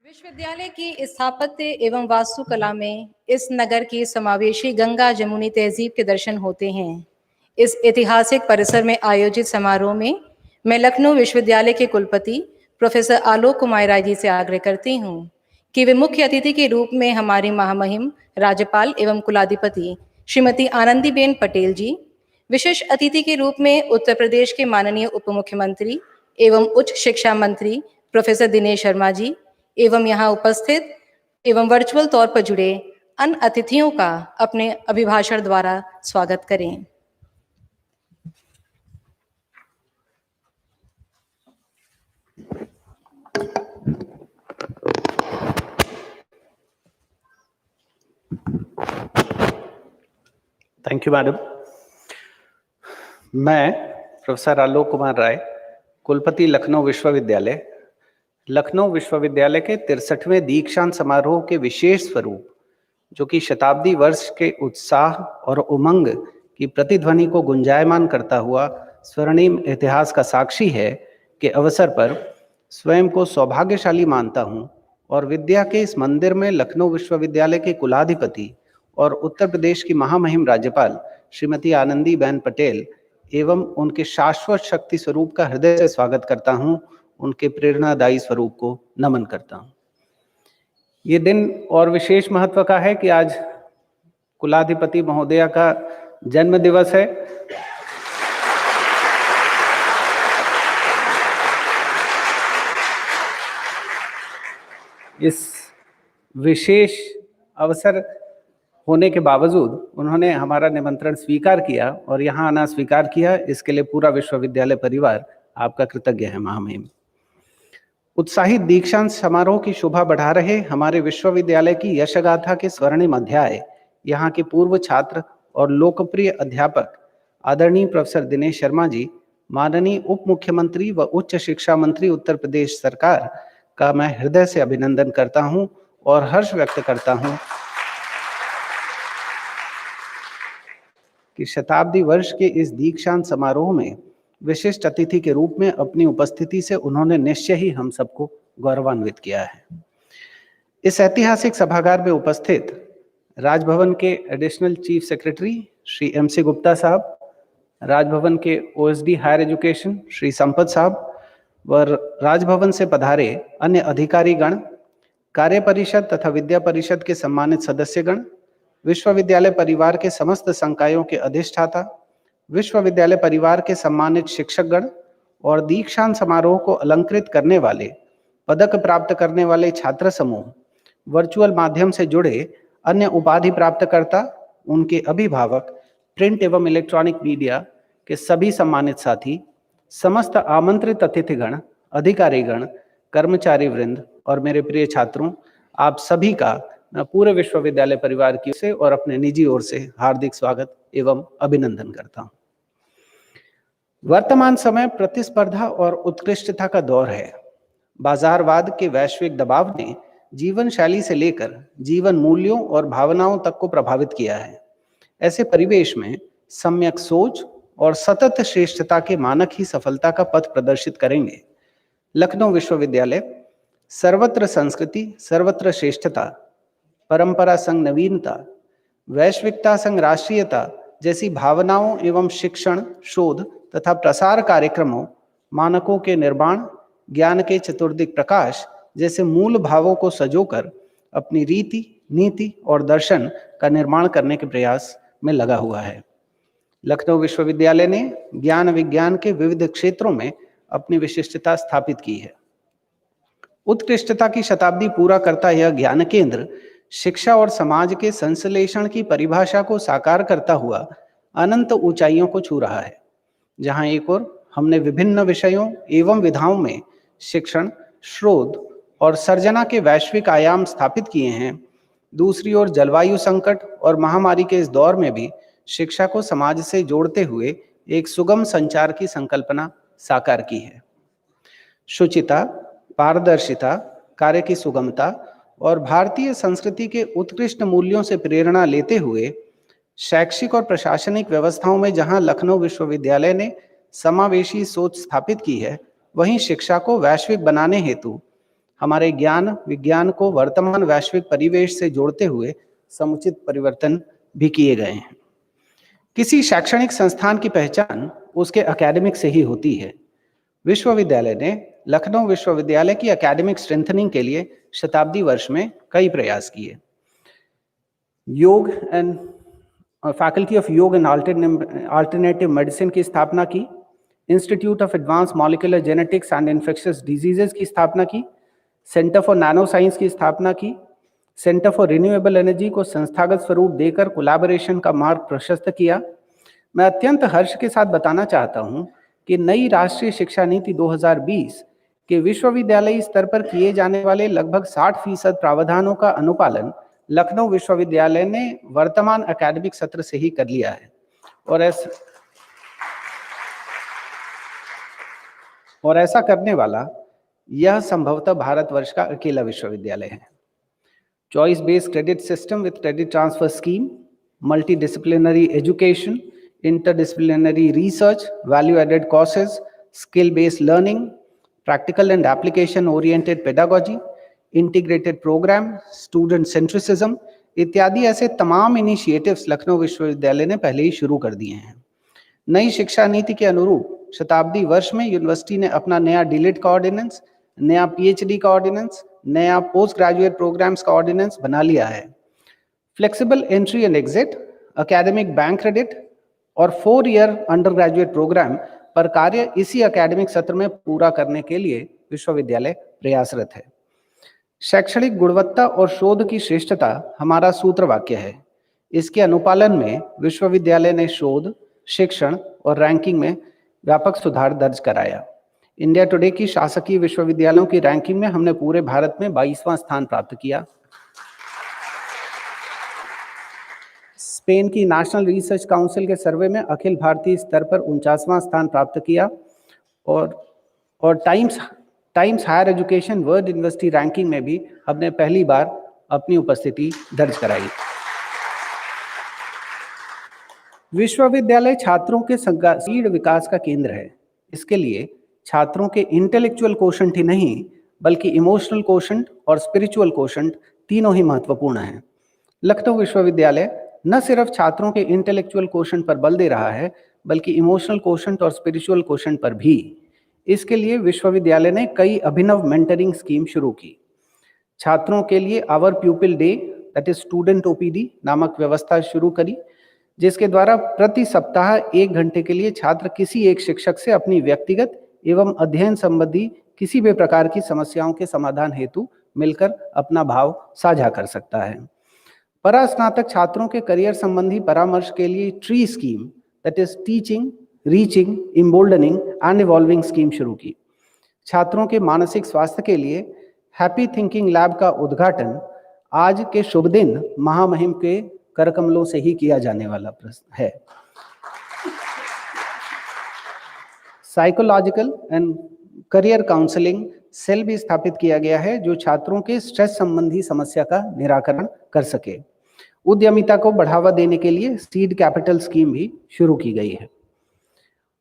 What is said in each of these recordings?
विश्वविद्यालय की स्थापत्य एवं वास्तुकला में इस नगर की समावेशी गंगा जमुनी तहजीब के दर्शन होते हैं। इस ऐतिहासिक परिसर में आयोजित समारोह में मैं लखनऊ विश्वविद्यालय के कुलपति प्रोफेसर आलोक कुमार राय जी से आग्रह करती हूँ कि वे मुख्य अतिथि के रूप में हमारी महामहिम राज्यपाल एवं कुलाधिपति श्रीमती आनंदीबेन पटेल जी, विशेष अतिथि के रूप में उत्तर प्रदेश के माननीय उप मुख्यमंत्री एवं उच्च शिक्षा मंत्री प्रोफेसर दिनेश शर्मा जी एवं यहाँ उपस्थित एवं वर्चुअल तौर पर जुड़े अन्य अतिथियों का अपने अभिभाषण द्वारा स्वागत करें। Thank you madam. मैं प्रोफेसर आलोक कुमार राय, कुलपति लखनऊ विश्वविद्यालय के 63वें दीक्षांत समारोह के विशेष स्वरूप, जो कि शताब्दी वर्ष के उत्साह और उमंग की प्रतिध्वनि को गुंजायमान करता हुआ स्वर्णिम इतिहास का साक्षी है, के अवसर पर स्वयं को सौभाग्यशाली मानता हूं और विद्या के इस मंदिर में लखनऊ विश्वविद्यालय के कुलाधिपति और उत्तर प्रदेश की महामहिम राज्यपाल श्रीमती आनंदीबेन पटेल एवं उनके शाश्वत शक्ति स्वरूप का हृदय से स्वागत करता हूं, उनके प्रेरणादायी स्वरूप को नमन करता हूं। ये दिन और विशेष महत्व का है कि आज कुलाधिपति महोदया का जन्म दिवस है। इस विशेष अवसर होने के बावजूद उन्होंने हमारा निमंत्रण स्वीकार किया और यहाँ आना स्वीकार किया, इसके लिए पूरा विश्वविद्यालय परिवार आपका कृतज्ञ है महामहिम। उत्साहित दीक्षांत समारोह की शोभा बढ़ा रहे हमारे विश्वविद्यालय की यशगाथा के स्वर्णिम अध्याय, यहाँ के पूर्व छात्र और लोकप्रिय अध्यापक आदरणीय प्रोफेसर दिनेश शर्मा जी, माननीय उप मुख्यमंत्री व उच्च शिक्षा मंत्री उत्तर प्रदेश सरकार का मैं हृदय से अभिनंदन करता हूँ और हर्ष व्यक्त करता हूँ कि शताब्दी वर्ष के इस दीक्षांत समारोह में विशिष्ट अतिथि के रूप में अपनी उपस्थिति से उन्होंने निश्चय ही हम सबको गौरवान्वित किया है। इस ऐतिहासिक सभागार में उपस्थित राजभवन के additional chief secretary Shri MC Gupta साहब, राजभवन के OSD higher education Shri Sampat साहब व राजभवन से पधारे अन्य अधिकारीगण, कार्य परिषद तथा विद्या परिषद के सम्मानित सदस्यगण, विश्वविद्यालय परिवार के समस्त संकायों के अधिष्ठाता, विश्वविद्यालय परिवार के सम्मानित शिक्षकगण और दीक्षांत समारोह को अलंकृत करने वाले, पदक प्राप्त करने वाले छात्र समूह, वर्चुअल माध्यम से जुड़े अन्य उपाधि प्राप्तकर्ता, उनके अभिभावक, प्रिंट एवं इलेक्ट्रॉनिक मीडिया के सभी सम्मानित साथी, समस्त आमंत्रित अतिथिगण, अधिकारीगण, कर्मचारी वृंद और मेरे प्रिय छात्रों, आप सभी का मैं पूरे विश्वविद्यालय परिवार की ओर से और अपने निजी ओर से हार्दिक स्वागत एवं अभिनंदन करता हूं। वर्तमान समय प्रतिस्पर्धा और उत्कृष्टता का दौर है। बाजारवाद के वैश्विक दबाव ने जीवन शैली से लेकर जीवन मूल्यों और भावनाओं तक को प्रभावित किया है। ऐसे परिवेश में सम्यक सोच और सतत श्रेष्ठता के मानक ही सफलता का पथ प्रदर्शित करेंगे। लखनऊ विश्वविद्यालय सर्वत्र संस्कृति, सर्वत्र श्रेष्ठता, परंपरा संग नवीनता, वैश्विकता संग राष्ट्रीयता जैसी भावनाओं एवं शिक्षण, शोध तथा प्रसार कार्यक्रमों, मानकों के निर्माण, ज्ञान के चतुर्दिक प्रकाश जैसे मूल भावों को सजोकर अपनी रीति, नीति और दर्शन का निर्माण करने के प्रयास में लगा हुआ है। लखनऊ विश्वविद्यालय ने ज्ञान विज्ञान के विविध क्षेत्रों में अपनी विशिष्टता स्थापित की है। उत्कृष्टता की शताब्दी पूरा करता यह ज्ञान केंद्र शिक्षा और समाज के संश्लेषण की परिभाषा को साकार करता हुआ अनंत ऊंचाइयों को छू रहा है। जहां एक ओर हमने विभिन्न विषयों एवं विधाओं में शिक्षण, शोध और सर्जना के वैश्विक आयाम स्थापित किए हैं, दूसरी ओर जलवायु संकट और महामारी के इस दौर में भी शिक्षा को समाज से जोड़ते हुए एक सुगम संचार की संकल्पना साकार की है। शुचिता, पारदर्शिता, कार्य की सुगमता और भारतीय संस्कृति के उत्कृष्ट मूल्यों से प्रेरणा लेते हुए शैक्षिक और प्रशासनिक व्यवस्थाओं में जहां लखनऊ विश्वविद्यालय ने समावेशी सोच स्थापित की है, वहीं शिक्षा को वैश्विक बनाने हेतु हमारे ज्ञान विज्ञान को वर्तमान वैश्विक परिवेश से जोड़ते हुए समुचित परिवर्तन भी किए गए हैं। किसी शैक्षणिक संस्थान की पहचान उसके एकेडमिक से ही होती है। विश्वविद्यालय ने लखनऊ विश्वविद्यालय की एकेडमिक स्ट्रेंथनिंग के लिए शताब्दी वर्ष में कई प्रयास किए। योग एंड फैकल्टी ऑफ योग एंड अल्टरनेटिव मेडिसिन की स्थापना की, institute of advance molecular genetics and infectious diseases की स्थापना की, सेंटर फॉर नैनो साइंस की स्थापना की, सेंटर फॉर रिन्यूएबल एनर्जी को संस्थागत स्वरूप देकर कोलैबोरेशन का मार्ग प्रशस्त किया। मैं अत्यंत हर्ष के साथ बताना चाहता हूं कि नई राष्ट्रीय शिक्षा नीति 2020 के विश्वविद्यालयी स्तर पर किए जाने वाले लगभग 60% प्रावधानों का अनुपालन लखनऊ विश्वविद्यालय ने वर्तमान एकेडमिक सत्र से ही कर लिया है और ऐसा करने वाला यह संभवतः भारतवर्ष का अकेला विश्वविद्यालय है। Choice based credit system with credit transfer scheme, multidisciplinary education, interdisciplinary research, value-added courses, skill-based learning, practical and application-oriented pedagogy, integrated program, student centricism इत्यादि ऐसे तमाम इनिशिएटिव्स लखनऊ विश्वविद्यालय ने पहले ही शुरू कर दिए हैं। नई शिक्षा नीति के अनुरूप शताब्दी वर्ष में यूनिवर्सिटी ने अपना नया डीलिट का ऑर्डिनेंस, नया पीएचडी का ऑर्डिनेंस, नया पोस्ट ग्रेजुएट प्रोग्राम्स का ऑर्डिनेंस बना लिया है। Flexible entry and exit, academic bank credit और 4 ईयर अंडर ग्रेजुएट प्रोग्राम पर कार्य इसी एकेडमिक सत्र में पूरा करने के लिए विश्वविद्यालय प्रयासरत है। शैक्षणिक गुणवत्ता और शोध की श्रेष्ठता हमारा सूत्र वाक्य है। इसके अनुपालन में विश्वविद्यालय ने शोध, शिक्षण और रैंकिंग में व्यापक सुधार दर्ज कराया। इंडिया टुडे की शासकीय विश्वविद्यालयों की रैंकिंग में हमने पूरे भारत में 22वां स्थान प्राप्त किया। स्पेन की नेशनल रिसर्च काउंसिल के सर्वे में अखिल भारतीय स्तर पर 49वां स्थान प्राप्त किया और Times Higher Education World University ranking में भी हमने पहली बार अपनी उपस्थिति दर्ज कराई। विश्वविद्यालय छात्रों के संगठनशील विकास का केंद्र है। इसके लिए छात्रों के इंटेलेक्चुअल कोशंट ही नहीं बल्कि इमोशनल कोशंट और स्पिरिचुअल कोशंट तीनों ही महत्वपूर्ण हैं। लखनऊ विश्वविद्यालय न सिर्फ छात्रों के इंटेलेक्चुअल कोशंट पर बल दे रहा है बल्कि इमोशनल कोशंट और स्पिरिचुअल कोशंट पर भी। इसके लिए विश्वविद्यालय ने कई अभिनव मेंटरिंग स्कीम शुरू की। छात्रों के लिए our pupil day that is student OPD नामक व्यवस्था शुरू करी, जिसके द्वारा प्रति सप्ताह 1 घंटे के लिए छात्र किसी एक शिक्षक से अपनी व्यक्तिगत एवं अध्ययन संबंधी किसी भी प्रकार की समस्याओं के समाधान हेतु मिलकर अपना भाव साझा कर सकता है। परास्नातक छात्रों के करियर संबंधी परामर्श के लिए tree scheme that is teaching, reaching, emboldening and evolving scheme शुरू की। छात्रों के मानसिक स्वास्थ्य के लिए हैप्पी थिंकिंग लैब का उद्घाटन आज के शुभ दिन महामहिम के करकमलों से ही किया जाने वाला है। Psychological and career counselling cell भी स्थापित किया गया है जो छात्रों के स्ट्रेस संबंधी समस्या का निराकरण कर सके। उद्यमिता को बढ़ावा देने के लिए सीड कैपिटल स्कीम भी शुरू की गई है।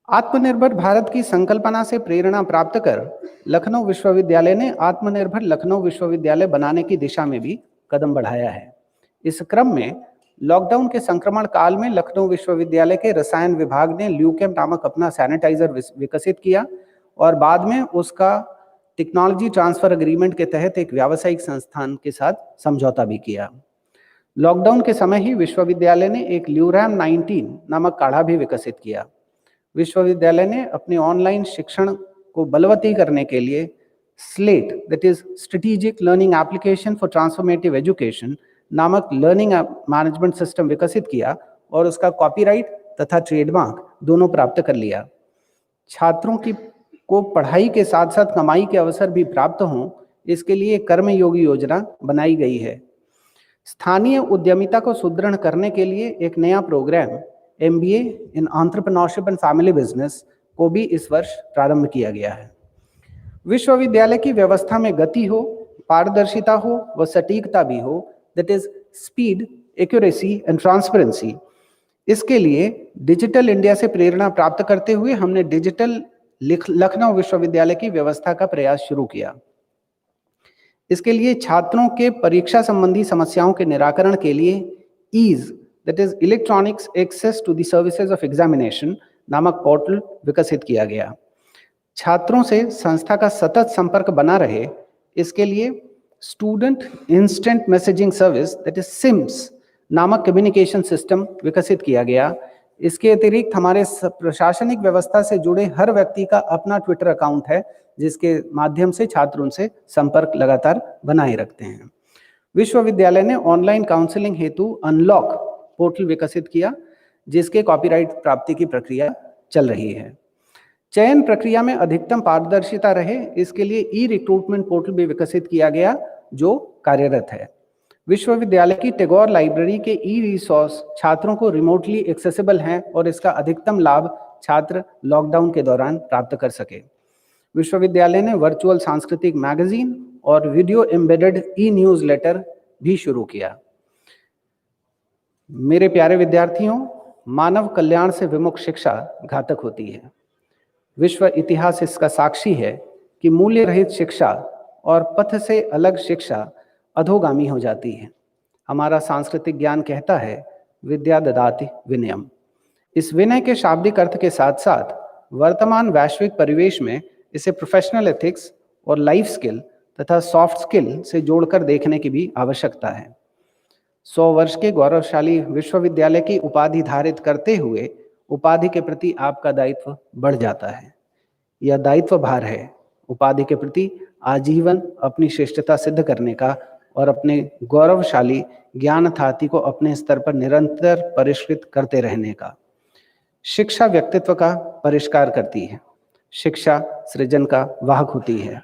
आत्मनिर्भर भारत की संकल्पना से प्रेरणा प्राप्त कर लखनऊ विश्वविद्यालय ने आत्मनिर्भर लखनऊ विश्वविद्यालय बनाने की दिशा में भी कदम बढ़ाया है। इस क्रम में लॉकडाउन के संक्रमण काल में लखनऊ विश्वविद्यालय के रसायन विभाग ने ल्यूकेम नामक अपना सैनिटाइजर विकसित किया और बाद में उसका टेक्नोलॉजी ट्रांसफर एग्रीमेंट के तहत एक व्यावसायिक संस्थान के साथ समझौता भी किया। लॉकडाउन के समय ही विश्वविद्यालय ने एक ल्यूरैम 19 नामक काढ़ा भी विकसित किया। विश्वविद्यालय ने अपने ऑनलाइन शिक्षण को बलवती करने के लिए slate that is strategic learning application for transformative education नामक लर्निंग मैनेजमेंट सिस्टम विकसित किया और उसका कॉपीराइट तथा ट्रेडमार्क दोनों प्राप्त कर लिया। छात्रों को पढ़ाई के साथ साथ कमाई के अवसर भी प्राप्त हों, इसके लिए कर्मयोगी योजना बनाई गई है। स्थानीय उद्यमिता को सुदृढ़ करने के लिए एक नया programme MBA in entrepreneurship and family business को भी इस वर्ष प्रारंभ किया गया है। विश्वविद्यालय की व्यवस्था में गति हो, पारदर्शिता हो व सटीकता भी हो, that is speed, accuracy and transparency. इसके लिए डिजिटल इंडिया से प्रेरणा प्राप्त करते हुए हमने डिजिटल लखनऊ विश्वविद्यालय की व्यवस्था का प्रयास शुरू किया। इसके लिए छात्रों के परीक्षा संबंधी समस्याओं के निराकरण के लिए ease, that is electronics access to the services of examination नामक पोर्टल विकसित किया गया। छात्रों से संस्था का सतत संपर्क बना रहे, इसके लिए student instant messaging service, that is SIMS नामक कम्युनिकेशन सिस्टम विकसित किया गया। इसके अतिरिक्त हमारे प्रशासनिक व्यवस्था से जुड़े हर व्यक्ति का अपना ट्विटर अकाउंट है, जिसके माध्यम से छात्र उनसे संपर्क लगातार बनाए रखते हैं। विश्वविद्यालय ने ऑनलाइन काउंसलिंग हेतु अनलॉक पोर्टल विकसित किया, जिसके कॉपीराइट प्राप्ति की प्रक्रिया चल रही है। चयन प्रक्रिया में अधिकतम पारदर्शिता रहे, इसके लिए ई रिक्रूटमेंट पोर्टल भी विकसित किया गया, जो कार्यरत है। विश्वविद्यालय की टैगोर लाइब्रेरी के ई रिसोर्स छात्रों को रिमोटली एक्सेसिबल हैं और इसका अधिकतम लाभ छात्र लॉकडाउन के दौरान प्राप्त कर सके। विश्वविद्यालय ने वर्चुअल सांस्कृतिक मैगजीन और वीडियो एम्बेडेड ई न्यूज़लेटर भी शुरू किया। मेरे प्यारे विद्यार्थियों, मानव कल्याण से विमुख शिक्षा घातक होती है। विश्व इतिहास इसका साक्षी है कि मूल्य रहित शिक्षा और पथ से अलग शिक्षा अधोगामी हो जाती है। हमारा सांस्कृतिक ज्ञान कहता है, विद्या ददाति विनयम। इस विनय के शाब्दिक अर्थ के साथ साथ वर्तमान वैश्विक परिवेश में इसे प्रोफेशनल एथिक्स और लाइफ स्किल तथा सॉफ्ट स्किल से जोड़कर देखने की भी आवश्यकता है। 100 वर्ष के गौरवशाली विश्वविद्यालय की उपाधि धारित करते हुए उपाधि के प्रति आपका दायित्व बढ़ जाता है। यह दायित्व भार है, उपाधि के प्रति आजीवन अपनी श्रेष्ठता सिद्ध करने का और अपने गौरवशाली ज्ञान थाती को अपने स्तर पर निरंतर परिष्कृत करते रहने का। शिक्षा व्यक्तित्व का परिष्कार करती है। शिक्षा सृजन का वाहक होती है।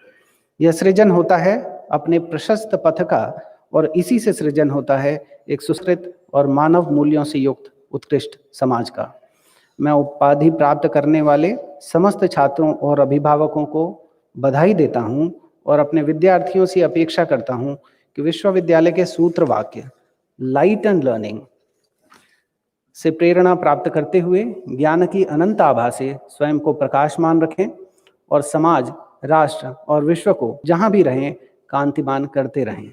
यह सृजन होता है अपने प्रशस्त पथ का, और इसी से सृजन होता है एक सुसंस्कृत और मानव मूल्यों से युक्त उत्कृष्ट समाज का। मैं उपाधि प्राप्त करने वाले समस्त छात्रों और अभिभावकों को बधाई देता हूं और अपने विद्यार्थियों से अपेक्षा करता हूं कि विश्वविद्यालय के सूत्र वाक्य लाइट एंड लर्निंग से प्रेरणा प्राप्त करते हुए ज्ञान की अनंत आभा से स्वयं को प्रकाशमान रखें और समाज, राष्ट्र और विश्व को जहां भी रहें कांतिमान करते रहें।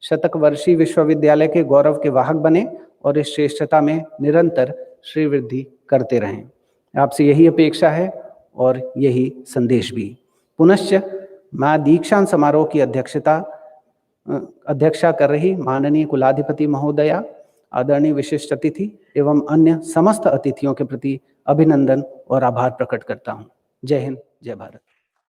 शतक वर्षीय विश्वविद्यालय के गौरव के वाहक बने और इस श्रेष्ठता में निरंतर श्रीवृद्धि करते रहें। आपसे यही अपेक्षा है और यही संदेश भी। पुनश्च मैं दीक्षांत समारोह की अध्यक्षता कर रही माननीय कुलाधिपति महोदया, आदरणीय विशिष्ट अतिथि एवं अन्य समस्त अतिथियों के प्रति अभिनंदन और आभार प्रकट करता हूं। जय हिंद, जय भारत।